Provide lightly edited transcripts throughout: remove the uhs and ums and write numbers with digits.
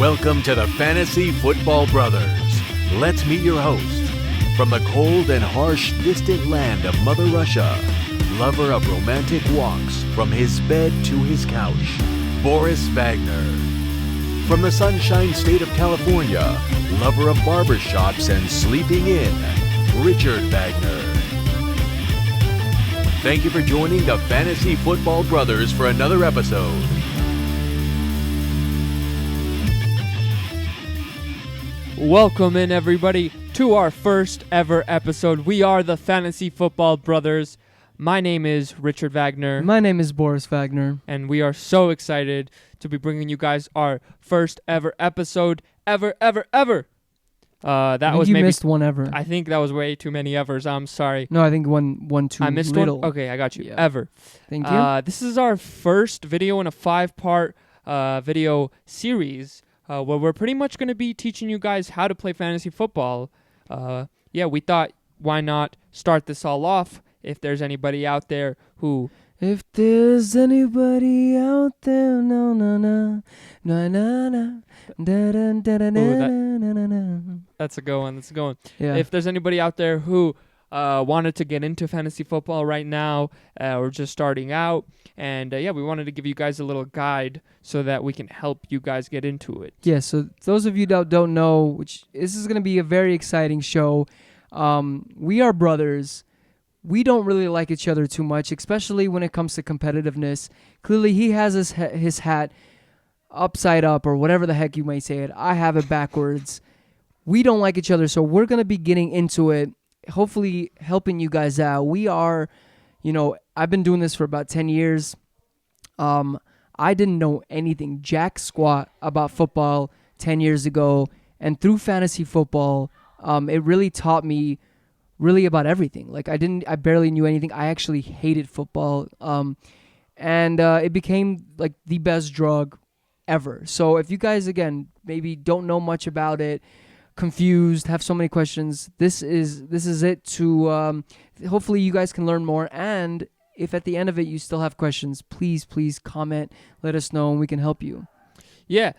Welcome to the Fantasy Football Brothers. Let's meet your host. From the cold and harsh distant land of Mother Russia, lover of romantic walks from his bed to his couch, Boris Wagner. From the sunshine state of California, lover of barbershops and sleeping in, Richard Wagner. Thank you for joining the Fantasy Football Brothers for another episode. Welcome in, everybody, to our first ever episode. We are the Fantasy Football Brothers. My name is Richard Wagner. My name is Boris Wagner. And we are so excited to be bringing you guys our first ever episode ever. You missed one ever. I think that was way too many evers. I'm sorry. No, I think one too I missed little. one? Okay, I got you. Yeah. Ever. Thank you. This is our first video in a 5-part video series where we're pretty much going to be teaching you guys how to play fantasy football. We thought, why not start this all off? If there's anybody out there who... If there's anybody out there, no, no, no, no, no, no, da, da, da, da, da, da. That's a good one. Yeah. If there's anybody out there who wanted to get into fantasy football right now or just starting out, and we wanted to give you guys a little guide so that we can help you guys get into it. Yeah, so those of you that don't know, this is going to be a very exciting show. We are brothers. We don't really like each other too much, especially when it comes to competitiveness. Clearly, he has his hat upside up or whatever the heck you may say it. I have it backwards. We don't like each other, so we're going to be getting into it, hopefully helping you guys out. We are, I've been doing this for about 10 years. I didn't know anything, jack squat, about football 10 years ago, and through fantasy football, it really taught me really about everything. Like I barely knew anything. I actually hated football. And it became like the best drug ever. So if you guys, again, maybe don't know much about it, confused, have so many questions, this is it to, hopefully you guys can learn more. And if at the end of it you still have questions, please comment, let us know, and we can help you. Yeah.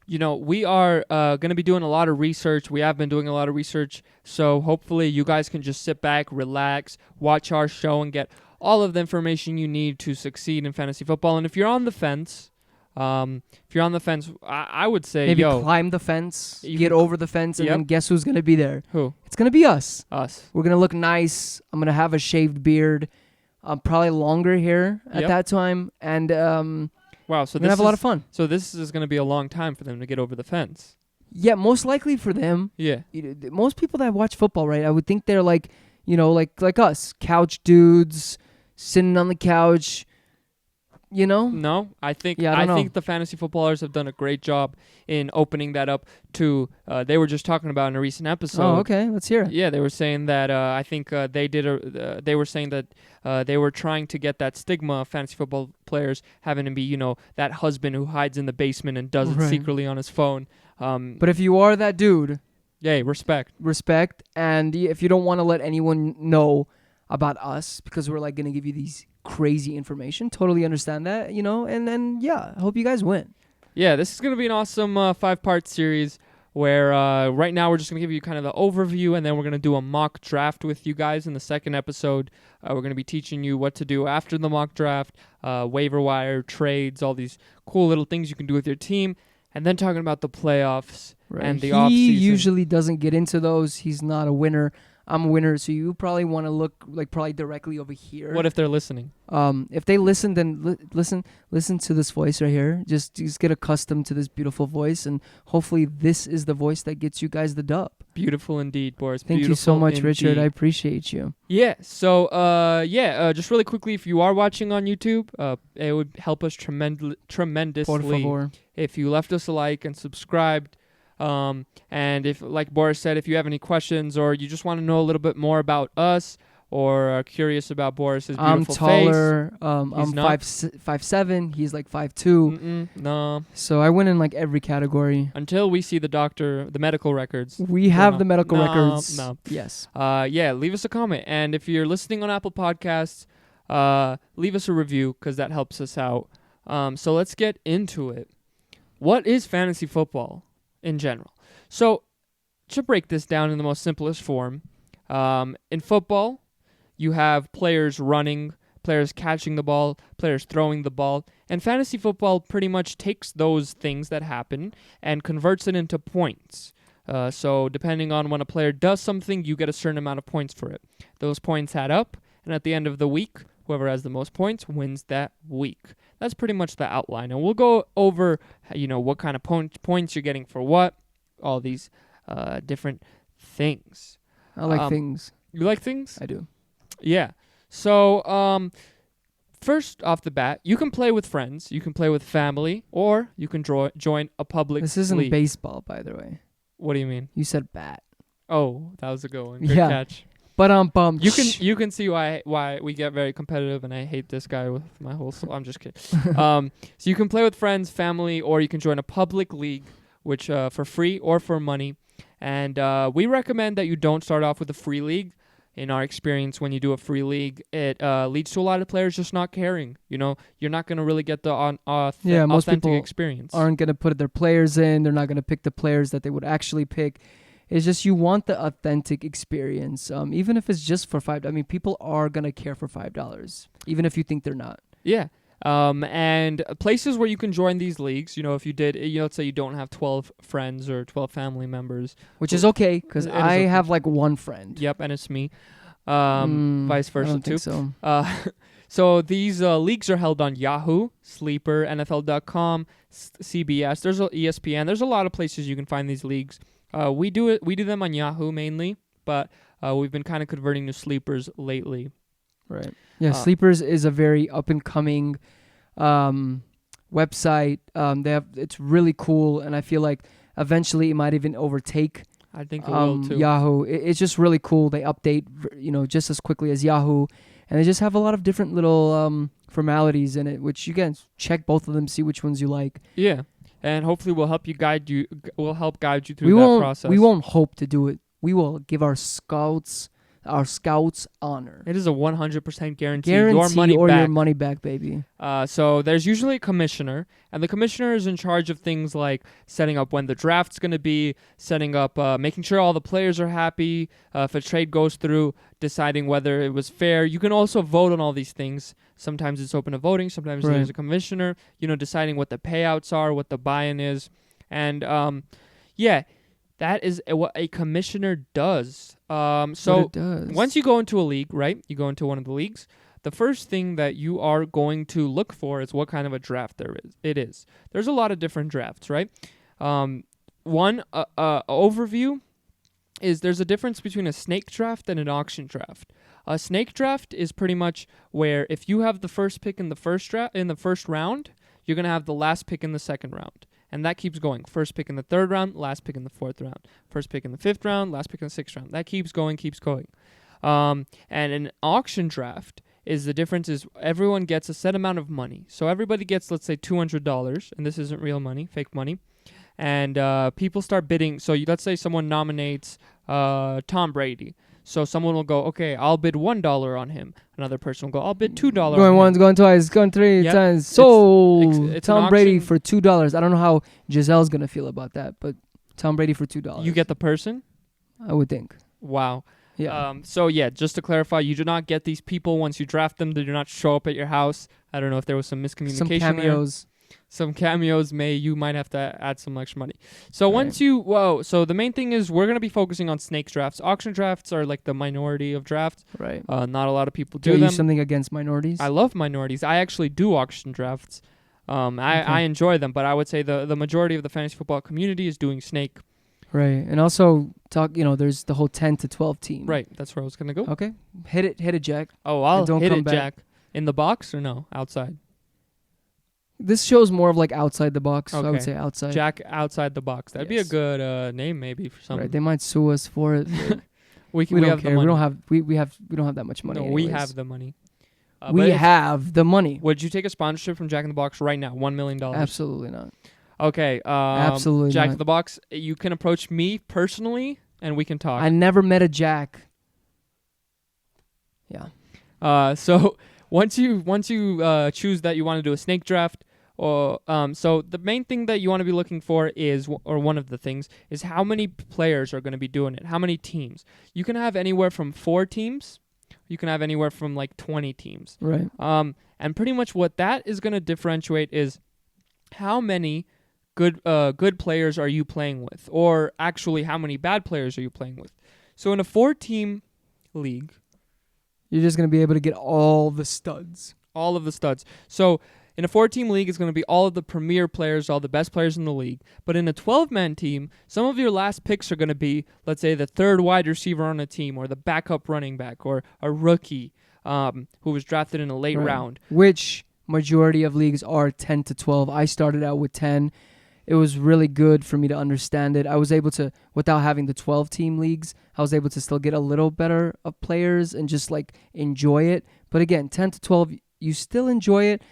We are going to be doing a lot of research. We have been doing a lot of research. So hopefully you guys can just sit back, relax, watch our show, and get all of the information you need to succeed in fantasy football. And if you're on the fence, I would say, maybe climb the fence, get over the fence, and then guess who's going to be there? Who? It's going to be us. Us. We're going to look nice. I'm going to have a shaved beard, probably longer hair at that time. And wow, so we're going to have a lot of fun. So this is going to be a long time for them to get over the fence. Yeah, most likely for them. Yeah. Most people that watch football, right, I would think they're like, like us, couch dudes, sitting on the couch, No, I think the fantasy footballers have done a great job in opening that up to, they were just talking about in a recent episode. Oh, okay, let's hear it. Yeah, they were saying that, I think they were saying that they were trying to get that stigma of fantasy football players having to be, that husband who hides in the basement and does it secretly on his phone. But if you are that dude, yay, respect. And if you don't want to let anyone know about us because we're like going to give you these crazy information, totally understand that, and then I hope you guys win. Yeah, this is going to be an awesome 5-part series where right now we're just going to give you kind of the overview, and then we're going to do a mock draft with you guys in the second episode. We're going to be teaching you what to do after the mock draft, waiver wire, trades, all these cool little things you can do with your team, and then talking about the playoffs and the offseason. He usually doesn't get into those. He's not a winner. I'm a winner, so you probably want to look like probably directly over here. What if they're listening? If they listen, then listen to this voice right here. Just get accustomed to this beautiful voice, and hopefully this is the voice that gets you guys the dub. Beautiful indeed, Boris. Thank you so much, Richard. I appreciate you. Yeah. So, just really quickly, if you are watching on YouTube, it would help us tremendously Por favor. if you left us a like and subscribed. And if, like Boris said, if you have any questions or you just want to know a little bit more about us or are curious about Boris's beautiful face. I'm taller. I'm 5'7". He's like 5'2". No. So I win in like every category. Until we see the medical records. We have the medical records. No. Yes. Leave us a comment. And if you're listening on Apple Podcasts, leave us a review because that helps us out. So let's get into it. what is fantasy football in general? So, to break this down in the most simplest form, in football, you have players running, players catching the ball, players throwing the ball, and fantasy football pretty much takes those things that happen and converts it into points. So depending on when a player does something, you get a certain amount of points for it. Those points add up, and at the end of the week, whoever has the most points wins that week. That's pretty much the outline, and we'll go over, what kind of points you're getting for what, all these different things. I like things. You like things? I do. Yeah. So, first off the bat, you can play with friends, you can play with family, or you can join a public This isn't league. baseball, by the way. What do you mean? You said bat. Oh, that was a good one. Good Yeah. catch. But bum. You can see why we get very competitive, and I hate this guy with my whole soul. I'm just kidding. So you can play with friends, family, or you can join a public league, which for free or for money. And we recommend that you don't start off with a free league. In our experience, when you do a free league, it leads to a lot of players just not caring. You're not going to really get the most authentic people experience. aren't going to put their players in. They're not going to pick the players that they would actually pick. It's just you want the authentic experience, even if it's just for $5. I mean, people are going to care for $5, even if you think they're not. Yeah. And places where you can join these leagues, if you did, let's say you don't have 12 friends or 12 family members. Which is okay, because It is I okay. have like one friend. Yep, and it's me. Vice versa, I don't too. think so. So these leagues are held on Yahoo, Sleeper, NFL.com, CBS. There's ESPN. There's a lot of places you can find these leagues. We do them on Yahoo mainly, but we've been kind of converting to Sleepers lately. Right. Yeah, Sleepers is a very up-and-coming website. It's really cool, and I feel like eventually it might even overtake I think it will too. Yahoo. It's just really cool. They update, just as quickly as Yahoo, and they just have a lot of different little formalities in it, which you can check both of them, see which ones you like. Yeah, and hopefully we'll help guide you through that process. We won't hope to do it. We will give our scouts honor. It is a 100% guarantee. Guarantee your money or back. your money back, baby. So there's usually a commissioner, and the commissioner is in charge of things like setting up when the draft's going to be, setting up, making sure all the players are happy, if a trade goes through, deciding whether it was fair. You can also vote on all these things. Sometimes it's open to voting. Sometimes there's a commissioner, deciding what the payouts are, what the buy-in is. And, that is what a commissioner does. So once you go into a league, right? You go into one of the leagues. The first thing that you are going to look for is what kind of a draft it is. There's a lot of different drafts, right? One overview is there's a difference between a snake draft and an auction draft. A snake draft is pretty much where if you have the first pick in the first round, you're gonna have the last pick in the second round. And that keeps going. First pick in the third round, last pick in the fourth round. First pick in the fifth round, last pick in the sixth round. That keeps going. And an auction draft the difference is everyone gets a set amount of money. So everybody gets, let's say, $200, and this isn't real money, fake money. And people start bidding. So let's say someone nominates Tom Brady. So someone will go, okay, I'll bid $1 on him. Another person will go, I'll bid $2 on him. Going once, going twice, going three times. So it's Tom Brady for $2. I don't know how Gisele's gonna feel about that, but Tom Brady for $2. You get the person? I would think. Wow. Yeah. Just to clarify, you do not get these people once you draft them. They do not show up at your house. I don't know if there was some miscommunication. Some cameos. Some cameos you might have to add some extra money. So Right. so the main thing is we're going to be focusing on snake drafts. Auction drafts are like the minority of drafts. Right. Not a lot of people Do do you them. use something against minorities? I love minorities. I actually do auction drafts. I enjoy them, but I would say the majority of the fantasy football community is doing snake. Right. And also there's the whole 10 to 12 team. Right. That's where I was going to go. Okay. Hit it, Jack. Oh, I'll don't hit come it, back. Jack. In the box or no? Outside? This show's more of like outside the box, so I would Okay. say outside. Jack outside the box. That'd be a Yes. good name maybe for something. Right. They might sue us for it. but We we don't have care. the money. We don't have that much money. No, we anyways. have the money. We have the money. Would you take a sponsorship from Jack in the Box right now? $1 million. Absolutely not. Okay. Absolutely Jack not. in the Box. You can approach me personally, and we can talk. I never met a Jack. Yeah. So once you choose that you want to do a snake draft, So the main thing that you want to be looking for is, or one of the things, is how many players are going to be doing it. How many teams? You can have anywhere from 4 teams. You can have anywhere from like 20 teams. Right. And pretty much what that is going to differentiate is how many good players are you playing with, or actually how many bad players are you playing with. So in a 4-team league, you're just going to be able to get all the studs. All of the studs. So in a 4-team league, it's going to be all of the premier players, all the best players in the league. But in a 12-man team, some of your last picks are going to be, let's say, the 3rd wide receiver on a team, or the backup running back, or a rookie who was drafted in a late round. Which majority of leagues are 10 to 12. I started out with 10. It was really good for me to understand it. I was able to, without having the 12-team leagues, I was able to still get a little better of players and just like enjoy it. But again, 10 to 12, you still enjoy it.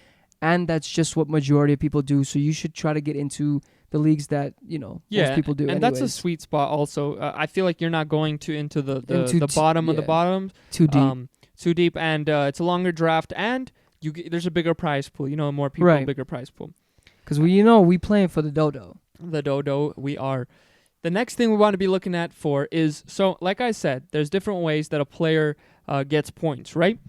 And that's just what majority of people do. So you should try to get into the leagues that, most people do. And anyways. that's a sweet spot also. I feel like you're not going into the bottom of the bottom. Too deep. Too deep. And it's a longer draft. And there's a bigger prize pool. More people, bigger prize pool. Because we playing for the dodo. The dodo, we are. The next thing we want to be looking at is, so like I said, there's different ways that a player gets points, right?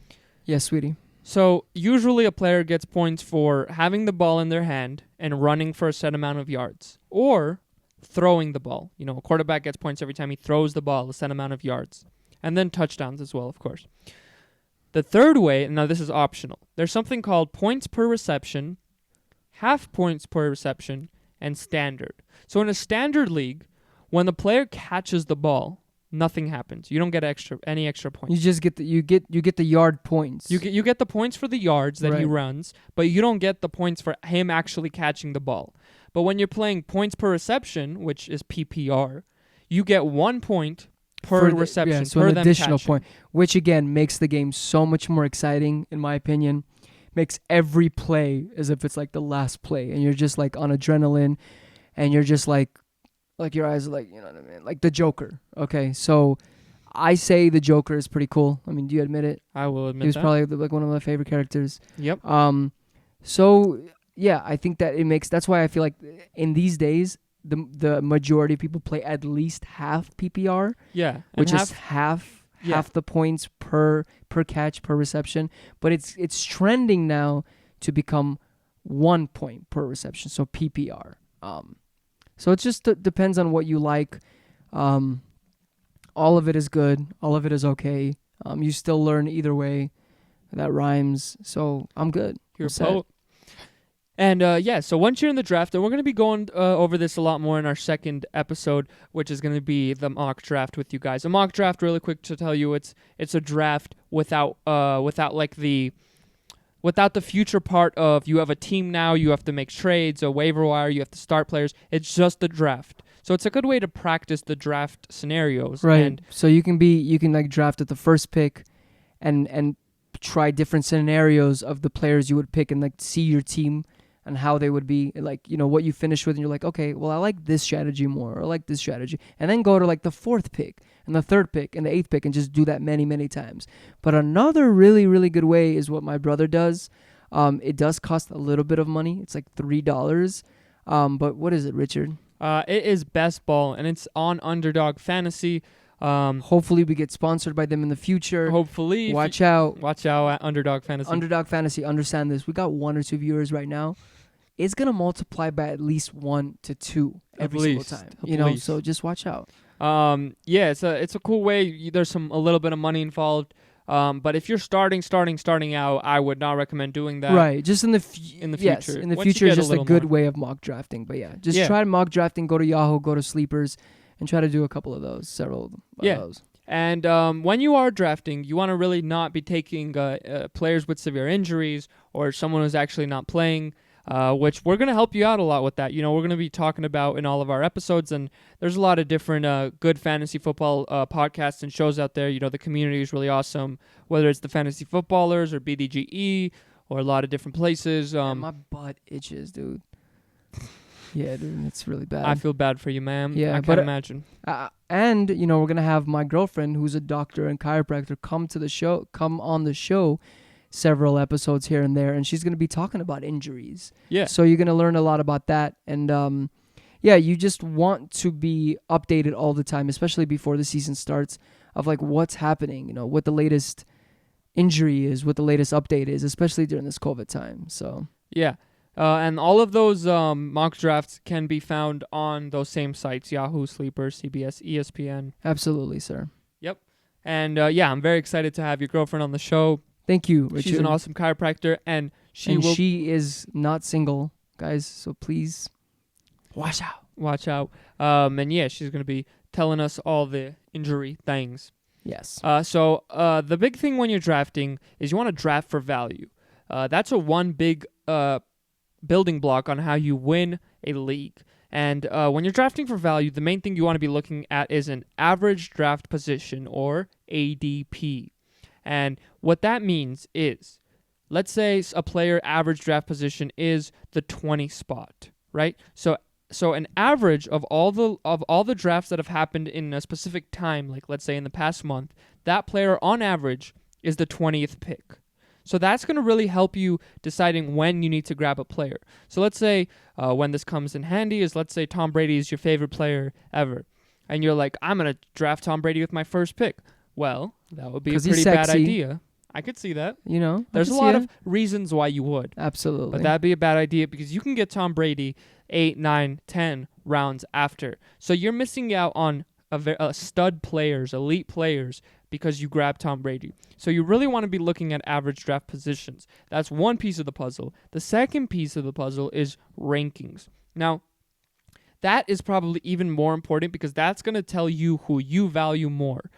Yes, sweetie. So usually a player gets points for having the ball in their hand and running for a set amount of yards, or throwing the ball. A quarterback gets points every time he throws the ball a set amount of yards, and then touchdowns as well, of course. The third way, now this is optional, there's something called points per reception, half points per reception, and standard. So in a standard league, when the player catches the ball, nothing happens. You don't get any extra points. You just get the yard points. You get the points for the yards that he runs, but you don't get the points for him actually catching the ball. But when you're playing points per reception, which is PPR, you get 1 point per reception, so per an them additional catching. point, which again makes the game so much more exciting, in my opinion. Makes every play as if it's like the last play, and you're just like on adrenaline, and you're just like your eyes are like, you know what I mean, like the Joker. Okay, so I say the Joker is pretty cool. I mean, do you admit it? I will admit he was that. probably like one of my favorite characters. Yep. So yeah, I think that that's why I feel like in these days the majority of people play at least half PPR. Yeah, which is half the points per catch per reception. But it's trending now to become 1 point per reception, so PPR. So it just depends on what you like. All of it is good. All of it is okay. You still learn either way. That rhymes. So I'm good. You're a poet. And so once you're in the draft, and we're going to be going over this a lot more in our second episode, which is going to be the mock draft with you guys. A mock draft, really quick to tell you, it's a draft without the future part of you have a team now, you have to make trades, a waiver wire, you have to start players. It's just the draft. So it's a good way to practice the draft scenarios. Right. And so you can like draft at the first pick and try different scenarios of the players you would pick and like see your team and how they would be, like, what you finish with, and you're like, okay, well, I like this strategy more, or I like this strategy. And then go to like the 4th pick and the 3rd pick and the 8th pick and just do that many, many times. But another really, really good way is what my brother does. It does cost a little bit of money. It's like $3. But what is it, Richard? It is Best Ball, and it's on Underdog Fantasy. Hopefully we get sponsored by them in the future. Hopefully. Watch out at Underdog Fantasy. Underdog Fantasy, understand this. We got 1 or 2 viewers right now. It's going to multiply by at least 1 to 2 every single time. So just watch out. It's a cool way. There's a little bit of money involved. But if you're starting out, I would not recommend doing that. Right, just in the future. Yes, in the future is just a good way of mock drafting. But try mock drafting. Go to Yahoo, go to Sleepers, and try to do a couple of those, several of those. And when you are drafting, you want to really not be taking players with severe injuries or someone who's actually not playing. Which we're going to help you out a lot with that. We're going to be talking about in all of our episodes, and there's a lot of different good fantasy football podcasts and shows out there. The community is really awesome, whether it's the Fantasy Footballers or BDGE or a lot of different places. My butt itches, dude. Yeah, dude, it's really bad. I feel bad for you, ma'am. Yeah, I can't imagine. And, we're going to have my girlfriend, who's a doctor and chiropractor, come on the show, several episodes here and there, and she's going to be talking about injuries. Yeah. So you're going to learn a lot about that. And yeah, you just want to be updated all the time, especially before the season starts, of like what's happening, what the latest injury is, what the latest update is, especially during this COVID time. So Yeah. And all of those mock drafts can be found on those same sites, Yahoo, Sleeper, CBS, ESPN. absolutely, sir. Yep. And yeah, I'm very excited to have your girlfriend on the show. Thank you, Richard. She's an awesome chiropractor, and she is not single, guys, so please watch out. watch out. And yeah, she's going to be telling us all the injury things. Yes. So the big thing when you're drafting is you want to draft for value. That's one big building block on how you win a league. And when you're drafting for value, the main thing you want to be looking at is an average draft position, or ADP. And what that means is, let's say a player average draft position is the 20 spot, right? So an average of all the drafts that have happened in a specific time, like let's say in the past month, that player on average is the 20th pick. So that's going to really help you deciding when you need to grab a player. So let's say when this comes in handy is, let's say Tom Brady is your favorite player ever, and you're like, I'm going to draft Tom Brady with my first pick. Well, that would be a 'Cause he's pretty bad sexy. idea. I could see that. I There's a can lot see of it. reasons why you would. Absolutely. But that'd be a bad idea because you can get Tom Brady 8, 9, 10 rounds after. So you're missing out on stud players, elite players, because you grab Tom Brady. So you really want to be looking at average draft positions. That's one piece of the puzzle. The second piece of the puzzle is rankings. Now, that is probably even more important because that's going to tell you who you value more.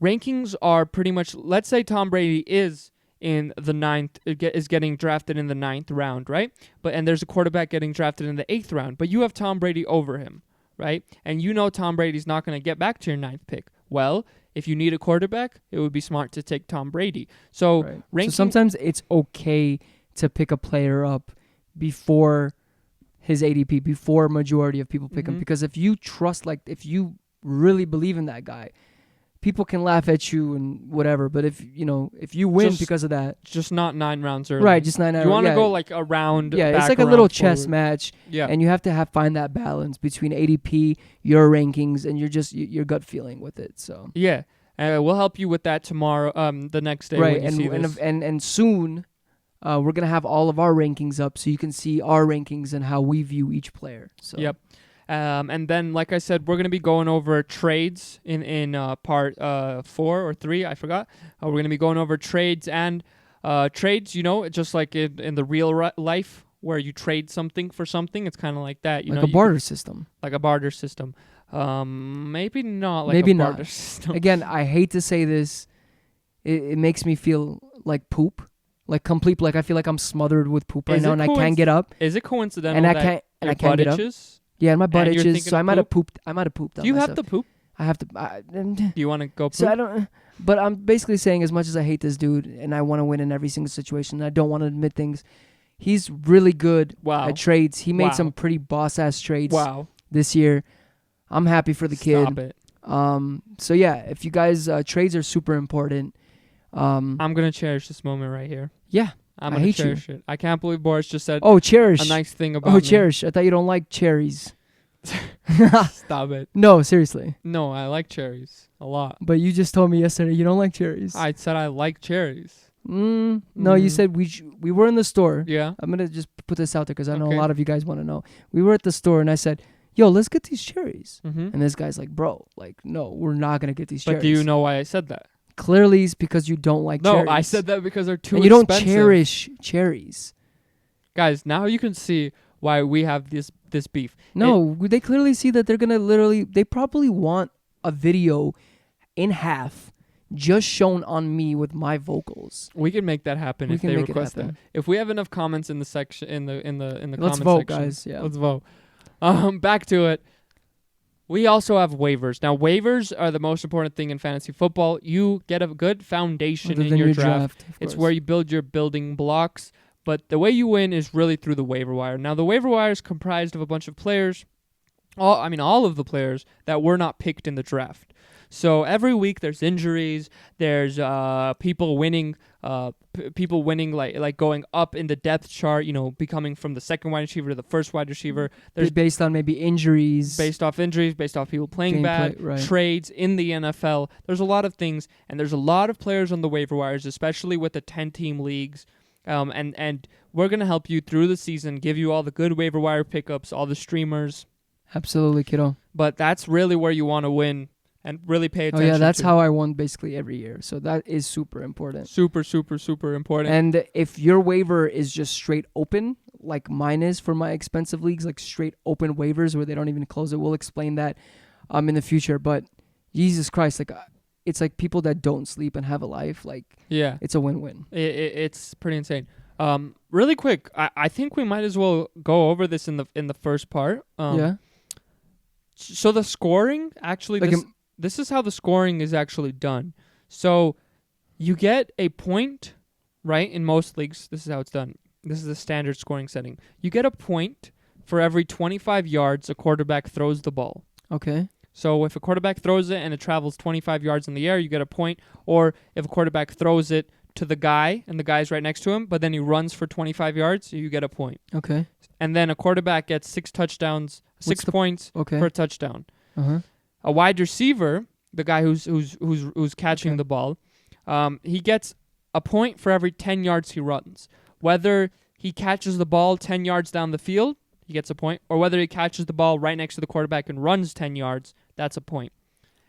Rankings are pretty much, let's say Tom Brady is in the is getting drafted in the 9th round, right? And there's a quarterback getting drafted in the 8th round, but you have Tom Brady over him, right? And you know Tom Brady's not going to get back to your 9th pick. Well, if you need a quarterback, it would be smart to take Tom Brady. So, So sometimes it's okay to pick a player up before his ADP, before majority of people pick him, because if you if you really believe in that guy, people can laugh at you and whatever, but if you win because of that, just not 9 rounds early. right? Just 9 rounds. You want to go like a round. Yeah, back, it's like a round little chess forward. match. Yeah, And you have to find that balance between ADP, your rankings, and your gut feeling with it. So yeah, we'll help you with that tomorrow. The next day, right, when you see this. and soon, we're gonna have all of our rankings up, so you can see our rankings and how we view each player. So Yep. And then, like I said, we're going to be going over trades in part 4 or 3. I forgot. We're going to be going over trades and trades, just like in the real life where you trade something for something. It's kind of like that. like a barter system. Like a barter system. Maybe not like Maybe a not. barter system. Again, I hate to say this. It makes me feel like poop. Like complete, like I feel like I'm smothered with poop right Is now, it and I can't get up. Is it coincidental And I that can't- and your I can't butt get up. itches? Yeah, and my butt And you're itches, thinking so of I might have poop? pooped. I might have pooped. Do you have to poop? I have to. Do you want to go poop? So I don't. But I'm basically saying, as much as I hate this dude, and I want to win in every single situation, and I don't want to admit things, he's really good Wow. at trades. He made Wow. some pretty boss ass trades Wow. this year. I'm happy for the kid. Stop it. So yeah, if you guys trades are super important. I'm going to cherish this moment right here. Yeah. I'm I going hate to cherish it. I can't believe Boris just said Oh, cherish. a nice thing about Oh, me. cherish. I thought you don't like cherries. Stop it. No, seriously. No, I like cherries a lot. But you just told me yesterday you don't like cherries. I said I like cherries. No, you Mm. said we were in the store. Yeah. I'm gonna just put this out there because I know Okay. a lot of you guys want to know. We were at the store and I said, "Yo, let's get these cherries." Mm-hmm. And this guy's like, "Bro, like, no, we're not gonna get these But cherries." do you know why I said that? Clearly, it's because you don't like No, cherries. I said that because they're too and you don't expensive. cherish cherries. Guys, now you can see why we have this beef. No, they clearly see that they're gonna they probably want a video in half just shown on me with my vocals. We can make that happen We if can they make it request that. happen. If we have enough comments in the section in the Let's comment vote, section, guys. Yeah. let's vote. Back to it. We also have waivers. Now, waivers are the most important thing in fantasy football. You get a good foundation Other in than your draft. of It's course. where you build your building blocks. But the way you win is really through the waiver wire. Now, the waiver wire is comprised of a bunch of players, all of the players that were not picked in the draft. So every week there's injuries. There's people winning. People winning like going up in the depth chart. Becoming from the second wide receiver to the first wide receiver. There's based on maybe injuries. based off injuries, based off people playing bad, right. trades in the NFL. There's a lot of things, and there's a lot of players on the waiver wires, especially with the 10-team leagues. And we're gonna help you through the season, give you all the good waiver wire pickups, all the streamers. Absolutely, kiddo. But that's really where you want to win and really pay attention. Oh yeah, that's to. how I won basically every year. So that is super important. Super, super, super important. And if your waiver is just straight open, like mine is for my expensive leagues, like straight open waivers where they don't even close it, we'll explain that in the future. But Jesus Christ, like it's like people that don't sleep and have a life, like yeah, it's a win-win. It's pretty insane. Really quick, I think we might as well go over this in the first part. Yeah. So the scoring, actually, Like this is how the scoring is actually done. So you get a point, right? In most leagues, this is how it's done. This is the standard scoring setting. You get a point for every 25 yards a quarterback throws the ball. Okay. So if a quarterback throws it and it travels 25 yards in the air, you get a point. Or if a quarterback throws it to the guy and the guy's right next to him, but then he runs for 25 yards, you get a point. Okay. And then a quarterback gets 6 touchdowns, 6 points for a touchdown. Uh-huh. A wide receiver, the guy who's catching the ball, he gets a point for every 10 yards he runs. Whether he catches the ball 10 yards down the field, he gets a point, or whether he catches the ball right next to the quarterback and runs 10 yards, that's a point.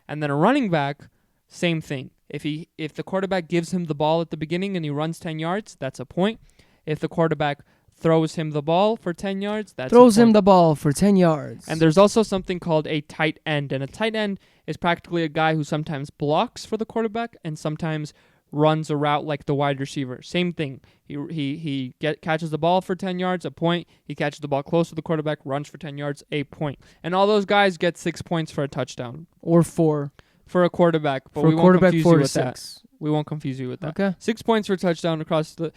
And then a running back, same thing. If the quarterback gives him the ball at the beginning and he runs 10 yards, that's a point. If the quarterback throws him the ball for 10 yards, that's a point. Throws him the ball for 10 yards. And there's also something called a tight end. And a tight end is practically a guy who sometimes blocks for the quarterback and sometimes runs a route like the wide receiver. Same thing. He catches the ball for 10 yards, a point. He catches the ball close to the quarterback, runs for 10 yards, a point. And all those guys get 6 points for a touchdown. Or 4. For a quarterback. But for we a won't quarterback, confuse 4 you to with 6. that. We won't confuse you with that. Okay. 6 points for a touchdown across the...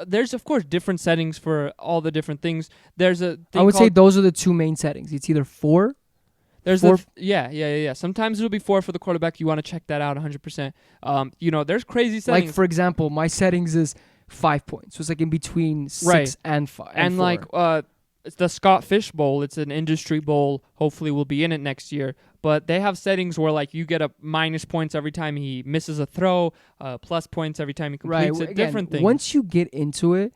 there's, of course, different settings for all the different things. There's a thing I would say those are the two main settings. It's either 4. There's four. Yeah. Sometimes it'll be 4 for the quarterback. You want to check that out 100%. There's crazy settings. Like, for example, my settings is 5 points. So it's like in between 6 Right. and 5. And 4. like it's the Scott Fish Bowl. It's an industry bowl. Hopefully we'll be in it next year. But they have settings where like you get a minus points every time he misses a throw, plus points every time he completes it. Again, different things. Once you get into it,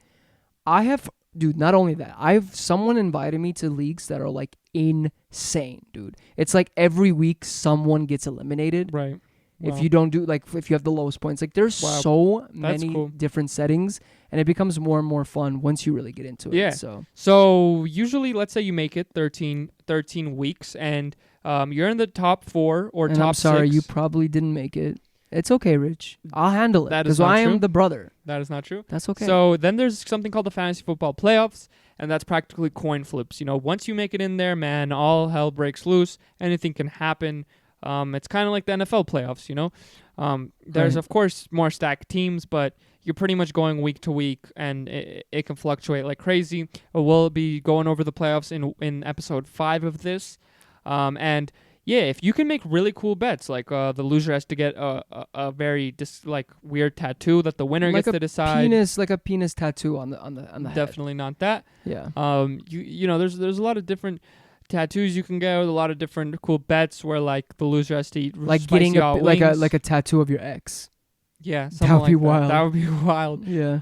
not only that, someone invited me to leagues that are like insane, dude. It's like every week someone gets eliminated. Right. If Wow. you don't do, like, if you have the lowest points. Like, there's Wow. so That's many cool. different settings, and it becomes more and more fun once you really get into it. Yeah. So usually, let's say you make it 13 weeks, and you're in the top 4 or and top I'm sorry, 6. you probably didn't make it. It's okay, Rich. I'll handle it. That is Because not I am true. the brother. That is not true. That's okay. So then there's something called the fantasy football playoffs, and that's practically coin flips. Once you make it in there, man, all hell breaks loose. Anything can happen. It's kind of like the NFL playoffs, There's, Right. of course, more stacked teams, but you're pretty much going week to week, and it can fluctuate like crazy. We'll be going over the playoffs in episode 5 of this. And, yeah, if you can make really cool bets, like the loser has to get a very weird tattoo that the winner like gets to decide. like a penis tattoo on the head. Definitely not that. Yeah. There's a lot of different tattoos you can get with a lot of different cool bets where like the loser has to eat Like spicy getting hot wings. like a tattoo of your ex. Yeah, That would be like wild. That would be wild. Yeah.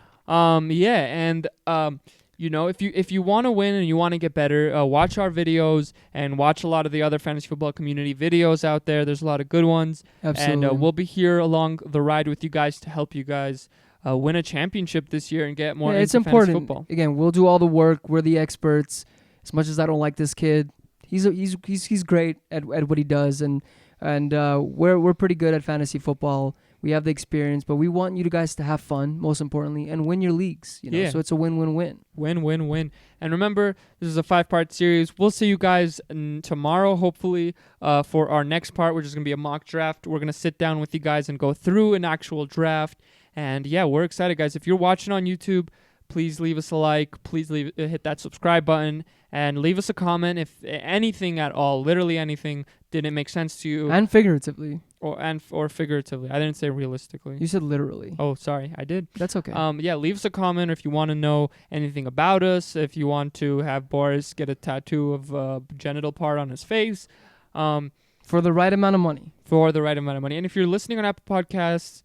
If you want to win and you want to get better, watch our videos and watch a lot of the other fantasy football community videos out there. There's a lot of good ones. Absolutely. And we'll be here along the ride with you guys to help you guys win a championship this year and get more into it's fantasy important. football. Again, we'll do all the work. We're the experts. As much as I don't like this kid, he's great at what he does, and we're pretty good at fantasy football. We have the experience, but we want you guys to have fun, most importantly, and win your leagues. Yeah. So it's a win-win-win. Win. And remember, this is a 5-part series. We'll see you guys tomorrow, hopefully, for our next part, which is going to be a mock draft. We're going to sit down with you guys and go through an actual draft. And, yeah, we're excited, guys. If you're watching on YouTube, please leave us a like. Please hit that subscribe button. And leave us a comment if anything at all, literally anything, didn't make sense to you. And figuratively. or figuratively. I didn't say realistically. You said literally. Oh, sorry, I did. That's okay. Yeah, leave us a comment if you want to know anything about us. If you want to have Boris get a tattoo of a genital part on his face, for the right amount of money. for the right amount of money. And if you're listening on Apple Podcasts,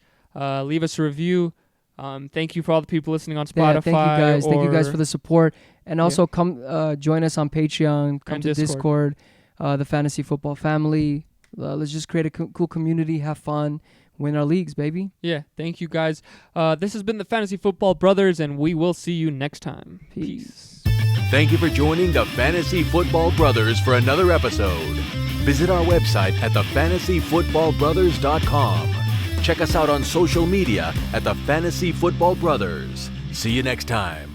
leave us a review. Thank you for all the people listening on Spotify. Yeah, thank you guys. Thank you guys or- for the support. And also come join us on Patreon. Come And to Discord. Discord, the Fantasy Football family. Let's just create a cool community, have fun, win our leagues, baby. Yeah, thank you guys. This has been the Fantasy Football Brothers, and we will see you next time. Peace. Thank you for joining the Fantasy Football Brothers for another episode. Visit our website at thefantasyfootballbrothers.com. Check us out on social media at the Fantasy Football Brothers. See you next time.